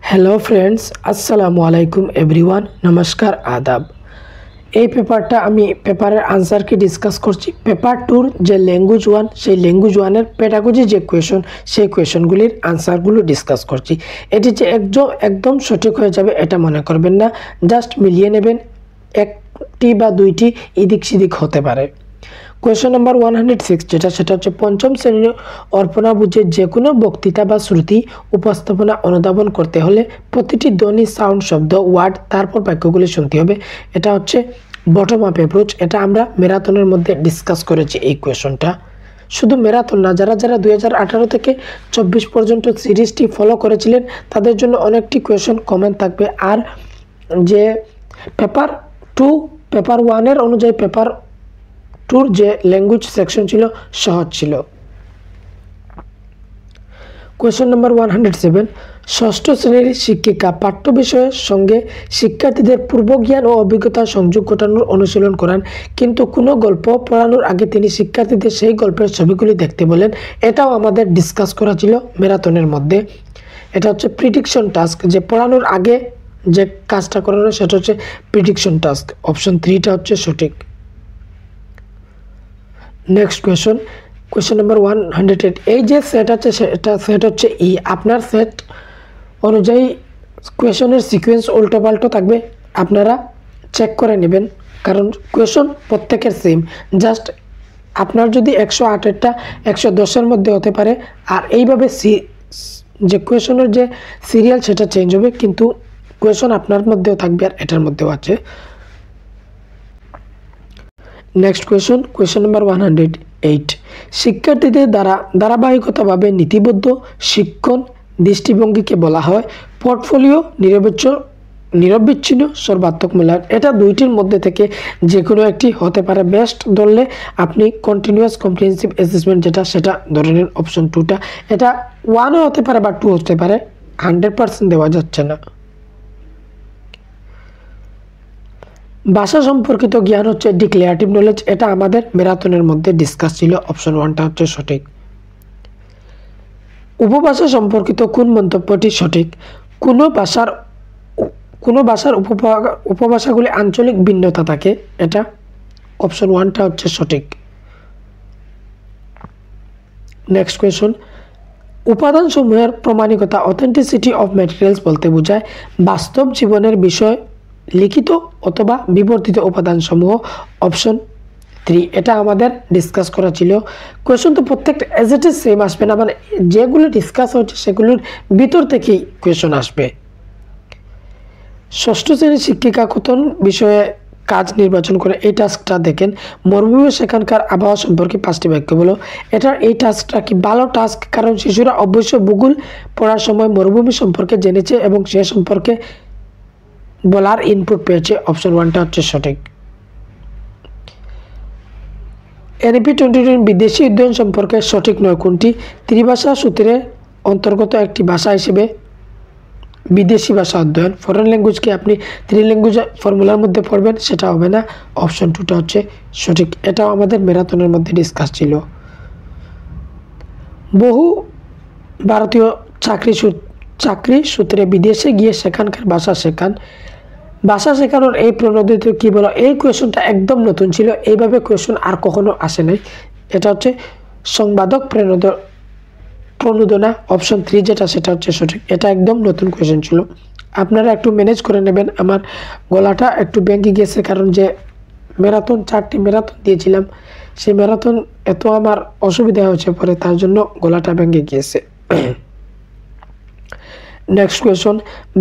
Hello friends, আসসালামু আলাইকুম everyone. নমস্কার, আদাব। এই পেপারটা আমি পেপারের আনসার কি ডিসকাস করছি। পেপার টুর যে ল্যাঙ্গুয়েজ ওয়ান, সেই ল্যাঙ্গুয়েজ ওয়ানের পেডাগজি যে কোয়েশন, সেই কোয়েশনগুলির আনসারগুলো ডিসকাস করছি। এটি যে একদম সঠিক হয়ে যাবে এটা মনে করবেন না, জাস্ট মিলিয়ে নেবেন। একটি বা দুইটি এদিক সেদিক হতে পারে। কোয়েশন নাম্বার 106 সেটা হচ্ছে পঞ্চম শ্রেণীর অর্পণা বুঝে যে কোনো বক্তৃতা বা শ্রুতি উপস্থাপনা অনুধাবন করতে হলে প্রতিটি ধ্বনি, সাউন্ড, শব্দ, ওয়ার্ড, তারপর বাক্যগুলি শুনতে হবে। এটা হচ্ছে বটম আপ অ্যাপ্রোচ। এটা আমরা ম্যারাথনের মধ্যে ডিসকাস করেছি। এই কোয়েশনটা শুধু ম্যারাথন না, যারা 2018 থেকে 24 পর্যন্ত সিরিজটি ফলো করেছিলেন তাদের জন্য অনেকটি কোয়েশন কমন থাকবে। আর যে পেপার 2 পেপার 1-এর অনুযায়ী পেপার টুর যে ল্যাঙ্গুয়েজ সেকশন ছিল সহজ ছিল। কোয়েশ্চন নাম্বার 107, ষষ্ঠ শ্রেণীর শিক্ষিকা পাঠ্য বিষয়ের সঙ্গে শিক্ষার্থীদের পূর্বজ্ঞান ও অভিজ্ঞতা সংযোগ ঘটানোর অনুশীলন করান, কিন্তু কোনো গল্প পড়ানোর আগে তিনি শিক্ষার্থীদের সেই গল্পের ছবিগুলি দেখতে বলেন। এটাও আমাদের ডিসকাস করা ছিল ম্যারাথনের মধ্যে। এটা হচ্ছে প্রিডিকশন টাস্ক, যে পড়ানোর আগে যে কাজটা করানো সেটা হচ্ছে প্রিডিকশন টাস্ক। অপশন 3টা হচ্ছে সঠিক। নেক্সট কোয়েশ্চন নাম্বার 108, এই যে সেট আছে সেট হচ্ছে ই। আপনার সেট অনুযায়ী কোয়েশনের সিকোয়েন্স উল্টোপাল্টো থাকবে, আপনারা চেক করে নেবেন, কারণ কোয়েশন প্রত্যেকের সেম। জাস্ট আপনার যদি 108-এরটা 110-এর মধ্যে হতে পারে, আর এইভাবে যে কোয়েশনের যে সিরিয়াল সেটা চেঞ্জ হবে, কিন্তু কোয়েশন আপনার মধ্যেও থাকবে আর এটার মধ্যেও আছে। নেক্সট কোয়েশন নাম্বার 108, শিক্ষার্থীদের দ্বারা ধারাবাহিকতাভাবে নীতিবদ্ধ শিক্ষণ দৃষ্টিভঙ্গিকে বলা হয় পোর্টফোলিও নিরবিচ্ছিন্ন সর্বাত্মক মূল্যায়ন। এটা দুইটির মধ্যে থেকে যে কোনো একটি হতে পারে। বেস্ট ধরলে আপনি কন্টিনিউয়াস কম্প্রিহেনসিভ অ্যাসেসমেন্ট সেটা ধরে নেন অপশন 2টা। এটা 1ও হতে পারে বা 2 হতে পারে, 100% দেওয়া যাচ্ছে না। ভাষা সম্পর্কিত জ্ঞান হচ্ছে ডিক্লারেটিভ নলেজ। এটা আমাদের ম্যারাথনের মধ্যে ডিসকাস ছিল। অপশন 1টা হচ্ছে সঠিক। উপভাষা সম্পর্কিত কোন মন্তব্যটি সঠিক? কোনো ভাষার উপভাষাগুলি আঞ্চলিক ভিন্নতা থাকে। এটা অপশন 1টা হচ্ছে সঠিক। নেক্সট কোয়েশন, উপাদানসমূহের প্রমাণিকতা অথেন্টিসিটি অফ ম্যাটেরিয়ালস বলতে বোঝায় বাস্তব জীবনের বিষয় লিখিত অথবা বিবর্তিত উপাদানসমূহ। অপশন 3, এটা আমাদের ডিসকাস করা ছিল। কোয়েশন তো প্রত্যেকটা অ্যাজ ইট ইজ সেম আসবে না, মানে যেগুলো ডিসকাস হচ্ছে সেগুলোর ভিতর থেকেই কোয়েশন আসবে। ষষ্ঠ শ্রেণীর শিক্ষিকা কতন বিষয়ে কাজ নির্বাচন করে, এই টাস্কটা দেখেন। মরুভূমি সেখানকার আবহাওয়া সম্পর্কে 5টি বাক্য বলো। এই টাস্কটা কি ভালো টাস্ক, কারণ শিশুরা অবশ্য ভূগোল পড়ার সময় মরুভূমি সম্পর্কে জেনেছে এবং সে সম্পর্কে বলার ইনপুট পেয়েছে। অপশন 1টা হচ্ছে সঠিক। NEP 2020 বিদেশি অধ্যয়ন সম্পর্কে সঠিক নয় কোনটি? ত্রিভাষা সূত্রের অন্তর্গত একটি ভাষা হিসেবে বিদেশি ভাষা অধ্যয়ন। ফরেন ল্যাঙ্গুয়েজকে আপনি 3 ল্যাঙ্গুয়েজ ফর্মুলার মধ্যে পড়বেন, সেটা হবে না। অপশন 2টা হচ্ছে সঠিক। এটাও আমাদের ম্যারাথনের মধ্যে ডিসকাস ছিল। বহু ভারতীয় চাকরি সূত্রে বিদেশে গিয়ে সেখানকার ভাষা শেখানোর এই প্রণোদিত কি বলো? এই কোয়েশনটা একদম নতুন ছিল, এইভাবে কোয়েশন আর কখনো আসে নাই। এটা হচ্ছে সংবাদক প্রণোদনা। অপশন 3 সেটা হচ্ছে সঠিক। এটা একদম নতুন কোয়েশন ছিল। আপনারা একটু ম্যানেজ করে নেবেন। আমার গলাটা একটু ভেঙে গেছে, কারণ যে ম্যারাথন 4টি ম্যারাথন দিয়েছিলাম, সেই ম্যারাথন এত আমার অসুবিধা হয়েছে পরে, তার জন্য গলাটা ভেঙে গিয়েছে। নেক্সট কোয়েশন,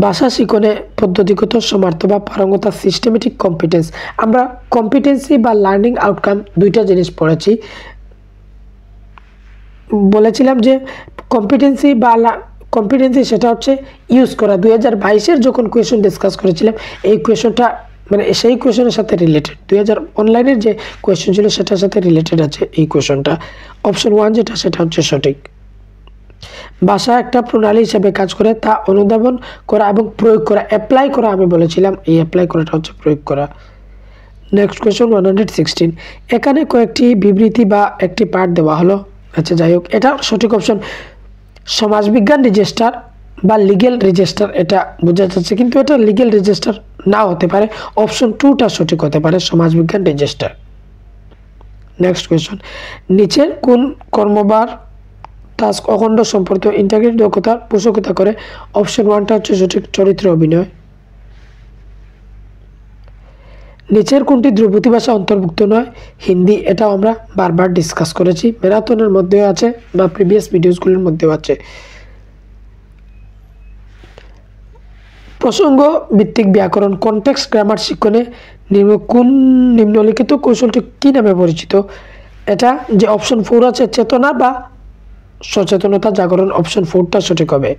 ভাষা শিখনে পদ্ধতিগত সমর্থ বা পারঙ্গতা সিস্টেমেটিক কম্পিটেন্স। আমরা কম্পিটেন্সি বা লার্নিং আউটকাম দুইটা জিনিস পড়েছি। বলেছিলাম যে কম্পিটেন্সি সেটা হচ্ছে ইউজ করা। 2022-এর যখন কোয়েশন ডিসকাস করেছিলাম, এই কোয়েশনটা মানে সেই কোয়েশনের সাথে রিলেটেড। 2000 অনলাইনের যে কোয়েশন ছিল সেটার সাথে রিলেটেড আছে এই কোয়েশনটা। অপশন 1 সেটা হচ্ছে সঠিক। ভাষা একটা প্রণালী হিসেবে কাজ করে, তা অনুধাবন করা এবং প্রয়োগ করা। অ্যাপ্লাই করা আমি বলেছিলাম, এই অ্যাপ্লাই করাটা হচ্ছে প্রয়োগ করা। নেক্সট কোয়েশন 116, এখানে কয়েকটি বিবৃতি বা একটি পাঠ দেওয়া হলো। আচ্ছা, যাই হোক, এটা সঠিক অপশন। সমাজবিজ্ঞান রেজিস্টার বা লিগ্যাল রেজিস্টার, এটা বোঝা যাচ্ছে, কিন্তু এটা লিগ্যাল রেজিস্টার নাও হতে পারে। অপশন 2টা সঠিক হতে পারে, সমাজবিজ্ঞান রেজিস্টার। নেক্সট কোয়েশ্চন, নিচের কোন কর্মবার টাস্ক অখণ্ড সম্পর্ক ইন্টাগ্রিটি দক্ষতার পোষকতা করে? অপশন 1টা হচ্ছে সঠিক, চরিত্র অভিনয়। নিচের কোনটি ধ্রুপদী ভাষা অন্তর্ভুক্ত নয়? হিন্দি, এটাও আমরা বারবার ডিসকাস করেছি, ম্যারাথনের মধ্যেও আছে বা প্রিভিয়াস ভিডিওসগুলোর মধ্যেও আছে। প্রসঙ্গ ভিত্তিক ব্যাকরণ কনটেক্সট গ্রামার শিক্ষণে কোন নিম্নলিখিত কৌশলটি কী নামে পরিচিত? এটা যে অপশন 4 আছে, চেতনা বা সচেতনতা জাগরণ, অপশন 4টা সঠিক হবে।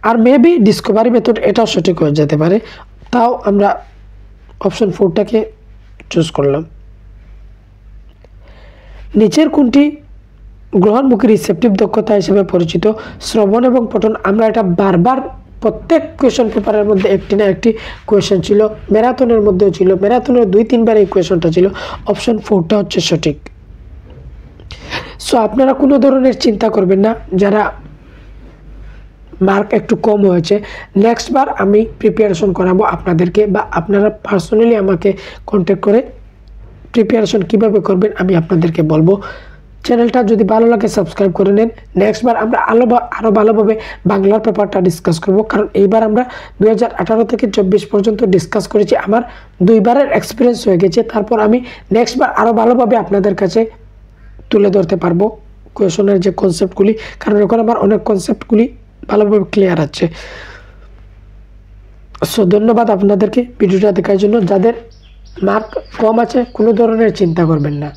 আর মেবি ডিসকভারি মেথড, এটাও সঠিক হয়ে যেতে পারে, তাও আমরা অপশন 4টাকে চুজ করলাম। নিচের কোনটি গ্রহণমুখী রিসেপটিভ দক্ষতা হিসেবে পরিচিত? শ্রবণ এবং পঠন। আমরা এটা বারবার প্রত্যেক কোয়েশন পেপারের মধ্যে একটি না একটি কোয়েশন ছিল, ম্যারাথনের মধ্যেও ছিল, ম্যারাথনের 2-3বার এই কোয়েশনটা ছিল। অপশন 4টা হচ্ছে সঠিক। সো আপনারা কোনো ধরনের চিন্তা করবেন না যারা মার্ক একটু কম হয়েছে, নেক্সট বার আমি প্রিপারেশন করাবো আপনাদেরকে, বা আপনারা পার্সোনালি আমাকে কন্ট্যাক্ট করে প্রিপারেশন কিভাবে করবেন আমি আপনাদেরকে বলবো। চ্যানেলটা যদি ভালো লাগে সাবস্ক্রাইব করে নেন। নেক্সট বার আমরা আরও ভালোভাবে বাংলার পেপারটা ডিসকাস করব, কারণ এইবার আমরা 2018 থেকে 24 পর্যন্ত ডিসকাস করেছি। আমার 2বারের এক্সপিরিয়েন্স হয়ে গেছে, তারপর আমি নেক্সট বার আরও ভালোভাবে আপনাদের কাছে তুলে ধরতে পারবো কোয়েশনের যে কনসেপ্টগুলি, কারণ এখন আমার অনেক কনসেপ্টগুলি ভালোভাবে ক্লিয়ার আছে। সো ধন্যবাদ আপনাদেরকে ভিডিওটা দেখার জন্য। যাদের মার্ক কম আছে কোনো ধরনের চিন্তা করবেন না।